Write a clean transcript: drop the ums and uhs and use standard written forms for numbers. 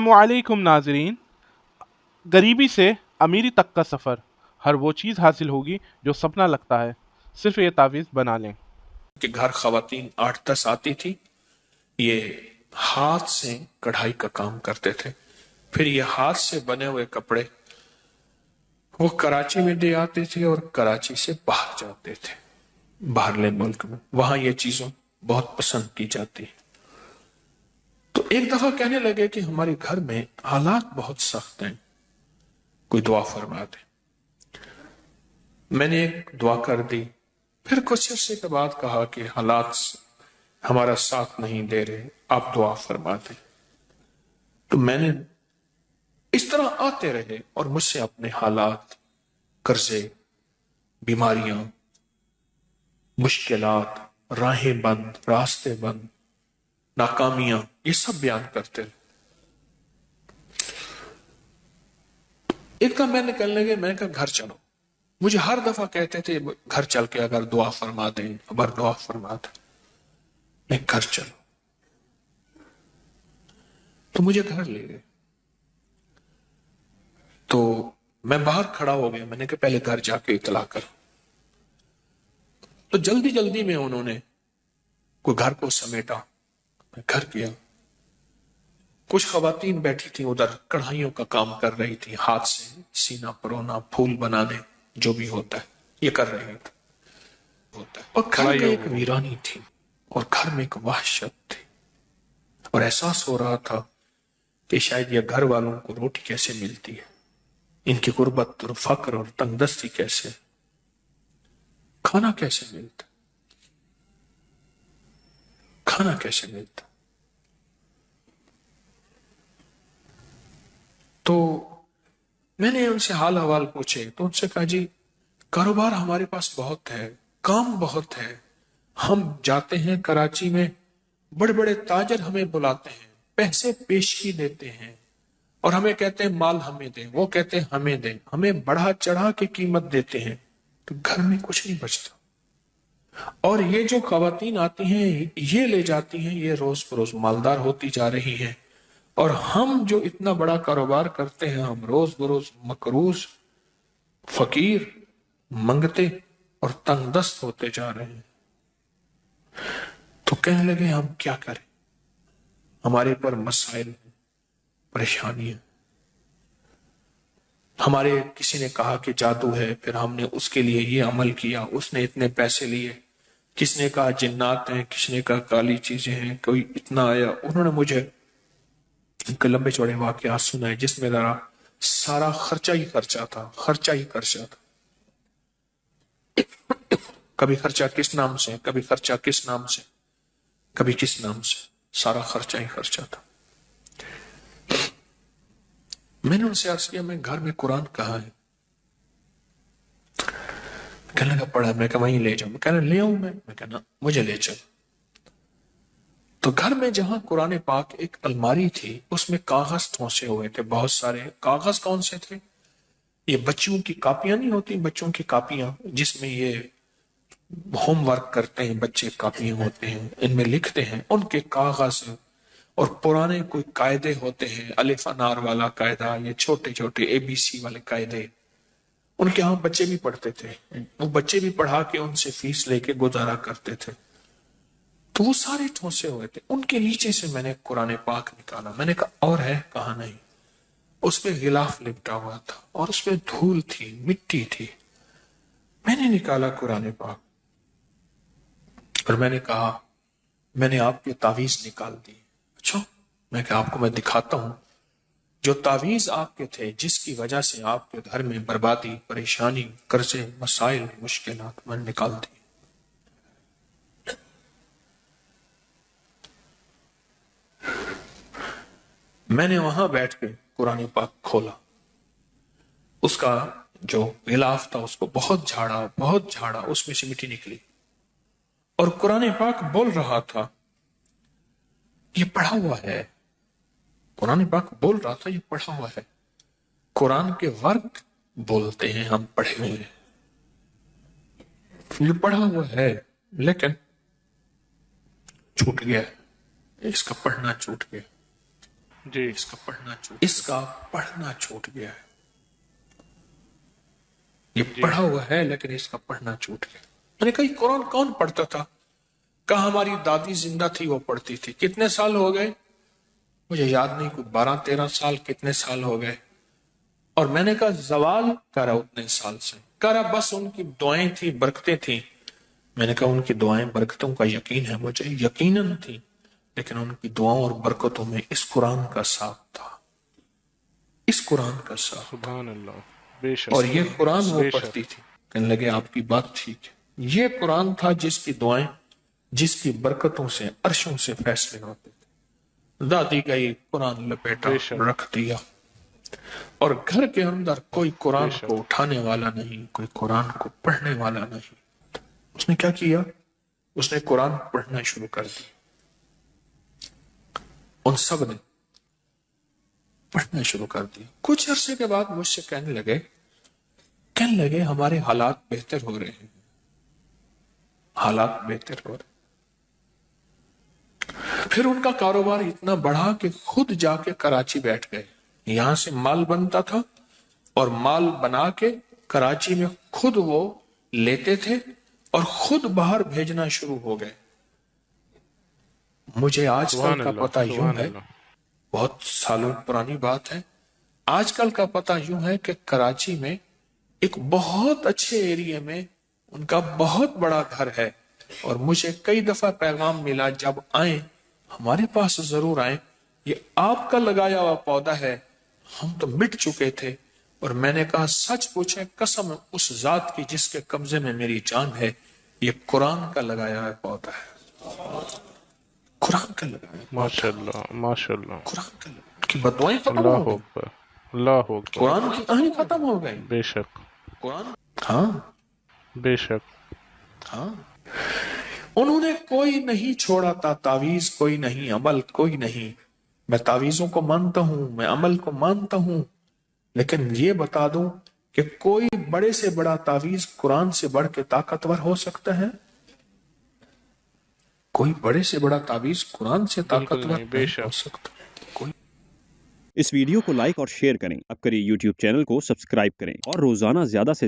अस्सलामुअलैकुम नाजरीन। गरीबी से अमीरी तक का सफ़र, हर वो चीज़ हासिल होगी जो सपना लगता है, सिर्फ ये तावीज़ बना लें। कि घर खवातीन 8-10 आती थी, ये हाथ से कढ़ाई का काम करते थे। फिर ये हाथ से बने हुए कपड़े वो कराची में दे आते थे और कराची से बाहर जाते थे, बाहरले मुल्क में। वहां ये चीजों बहुत पसंद की जाती है। तो एक दफा कहने लगे कि हमारे घर में हालात बहुत सख्त हैं, कोई दुआ फरमा दे। मैंने एक दुआ कर दी। फिर कुछ अर्से के बाद कहा कि हालात हमारा साथ नहीं दे रहे, आप दुआ फरमा दें। तो मैंने इस तरह आते रहे और मुझसे अपने हालात, कर्जे, बीमारियां, मुश्किलात, राहें बंद, रास्ते बंद, नाकामियां, ये सब बयान करते रहे। एक का मैंने कहने लगे, मैंने कहा घर चलो। मुझे हर दफा कहते थे घर चल के अगर दुआ फरमा दें, अगर दुआ फरमा दें। मैं घर चलो, तो मुझे घर ले गए। तो मैं बाहर खड़ा हो गया। मैंने कहा पहले घर जाके इतला करो। तो जल्दी जल्दी में उन्होंने कोई घर को समेटा, मैं घर गया। कुछ खवातीन बैठी थी उधर, कढ़ाइयों का काम कर रही थी, हाथ से सीना परोना, फूल बनाने, जो भी होता है ये कर रही थी। और घर में एक वीरानी थी और घर में एक वहशत थी। और एहसास हो रहा था कि शायद ये घर वालों को रोटी कैसे मिलती है, इनकी गुर्बत और फक्र और तंगदस्ती कैसे, खाना कैसे मिलता, खाना कैसे मिलता। तो मैंने उनसे हाल हवाल पूछे तो उनसे कहा जी कारोबार हमारे पास बहुत है, काम बहुत है। हम जाते हैं कराची में, बड़े बड़े ताजर हमें बुलाते हैं, पैसे पेशी देते हैं और हमें कहते हैं माल हमें दें, वो कहते हैं हमें दें, हमें बढ़ा चढ़ा के कीमत देते हैं। तो घर में कुछ नहीं बचता। और ये जो खवातीन आती हैं ये ले जाती हैं, ये रोज बरोज मालदार होती जा रही हैं। और हम जो इतना बड़ा कारोबार करते हैं, हम रोज बरोज मकरूज, फकीर, मंगते और तंगदस्त होते जा रहे हैं। तो कहने लगे हम क्या करें, हमारे पर मसाइल हैं, परेशानियां। हमारे किसी ने कहा कि जादू है, फिर हमने उसके लिए ये अमल किया, उसने इतने पैसे लिए। किसने कहा जिन्नात हैं, किसने कहा काली चीजें हैं, कोई इतना आया। उन्होंने मुझे एक लंबे चौड़े वाकयात सुनाए जिसमें जरा सारा खर्चा ही खर्चा था, खर्चा ही खर्चा था। कभी खर्चा किस नाम से, कभी खर्चा किस नाम से, कभी किस नाम से, सारा खर्चा ही खर्चा था। मैंने उनसे अर्ज किया मैं घर में कुरान कहाँ है। कहने लगा पढ़ा। मैं कहा वहीं ले जाऊं। कहने ले आऊं मैं कहना मुझे ले चल। तो घर में जहां कुरान पाक, एक अलमारी थी, उसमें कागज ठोंसे हुए थे, बहुत सारे कागज। कौन से थे? ये बच्चों की कापियां नहीं होती, बच्चों की कापियां जिसमें ये होमवर्क करते हैं बच्चे, कापियां होते हैं, इनमें लिखते हैं, उनके कागज। और पुराने कोई कायदे होते हैं, अलिफ अनार वाला कायदा, ये छोटे छोटे एबीसी वाले कायदे, उनके यहाँ बच्चे भी पढ़ते थे। वो बच्चे भी पढ़ा के उनसे फीस लेके गुजारा करते थे। तो वो सारे ठोंसे हुए थे। उनके नीचे से मैंने कुरान पाक निकाला। मैंने कहा और है? कहा नहीं। उसपे गिलाफ लिपटा हुआ था और उसपे धूल थी, मिट्टी थी। मैंने निकाला कुरान पाक और मैंने कहा मैंने आपकी तावीज निकाल दी। अच्छा, मैं कहा आपको मैं दिखाता हूं जो तावीज आपके थे, जिसकी वजह से आपके घर में बर्बादी, परेशानी, कर्जे, मसाइल, मुश्किलात, मैंने निकाल दी। मैंने वहां बैठ के कुरान पाक खोला। उसका जो गिलाफ था उसको बहुत झाड़ा, बहुत झाड़ा, उसमें से मिट्टी निकली। और कुरान पाक बोल रहा था, ये पढ़ा हुआ है। कुरान पाक बोल रहा था, ये पढ़ा हुआ है। कुरान के वर्क बोलते हैं हम पढ़े हुए हैं, ये पढ़ा हुआ है, लेकिन छूट गया, इसका पढ़ना छूट गया। جی اس کا پڑھنا چھوٹ گیا ہے. یہ جی پڑھا ہوا ہے لیکن اس کا پڑھنا چھوٹ گیا. میں نے کہا یہ قرآن کون پڑھتا تھا؟ کہا ہماری دادی زندہ تھی وہ پڑھتی تھی. کتنے سال ہو گئے مجھے یاد نہیں, کوئی 12-13 سال کتنے سال ہو گئے. اور میں نے کہا زوال کرا اتنے سال سے, کرا بس ان کی دعائیں تھی, برکتیں تھیں. میں نے کہا ان کی دعائیں برکتوں کا یقین ہے مجھے, یقیناً تھی, لیکن ان کی دعاؤں اور برکتوں میں اس قرآن کا ساتھ تھا, اس قرآن کا ساتھ تھا. سبحان اللہ. بے شک. اور یہ قرآن وہ بے شک. پڑھتی تھی. کہنے لگے آپ کی بات ٹھیک ہے, یہ قرآن تھا جس کی دعائیں, جس کی برکتوں سے عرشوں سے فیصلے ہوتے تھے. دادی گئی, قرآن لپیٹا, بے شک. رکھ دیا, اور گھر کے اندر کوئی بے قرآن شک. کو اٹھانے والا نہیں, کوئی قرآن کو پڑھنے والا نہیں. اس نے کیا کیا؟ اس نے قرآن پڑھنا شروع کر دی. ان سب نے پڑھنا شروع کر دیا. کچھ عرصے کے بعد مجھ سے کہنے لگے ہمارے حالات بہتر ہو رہے ہیں, حالات بہتر ہو رہے. پھر ان کا کاروبار اتنا بڑھا کہ خود جا کے کراچی بیٹھ گئے. یہاں سے مال بنتا تھا اور مال بنا کے کراچی میں خود وہ لیتے تھے اور خود باہر بھیجنا شروع ہو گئے. مجھے آج کل سبحان کا اللہ. پتہ یوں سبحان ہے, اللہ. بہت سالوں پرانی بات ہے, آج کل کا پتہ یوں ہے کہ کراچی میں ایک بہت اچھے ایریے میں ان کا بہت بڑا گھر ہے. اور مجھے کئی دفعہ پیغام ملا جب آئیں ہمارے پاس ضرور آئیں, یہ آپ کا لگایا ہوا پودا ہے, ہم تو مٹ چکے تھے. اور میں نے کہا سچ پوچھیں قسم اس ذات کی جس کے قبضے میں میری جان ہے, یہ قرآن کا لگایا ہوا پودا ہے, قرآن کا لگایا ہوا پودا, ماشاء اللہ. ماشاء اللہ. قرآن کا لگایا. کی بدوائیں ختم ہو اللہ گئی, اکبر. اللہ اکبر. قرآن کی کہانی ختم ہو گئی. بے شک. قرآن, ہاں بے شک. ہاں. انہوں نے کوئی نہیں چھوڑا تھا تعویذ, کوئی نہیں, عمل کوئی نہیں. میں تعویذوں کو مانتا ہوں, میں عمل کو مانتا ہوں, لیکن یہ بتا دوں کہ کوئی بڑے سے بڑا تعویذ قرآن سے بڑھ کے طاقتور ہو سکتا ہے؟ کوئی بڑے سے بڑا تعویذ قرآن سے بالکل طاقتور نہیں. بے نہیں ہو شک. سکتا. کوئی اس ویڈیو کو لائک اور شیئر کریں. اب کریے یوٹیوب چینل کو سبسکرائب کریں اور روزانہ زیادہ سے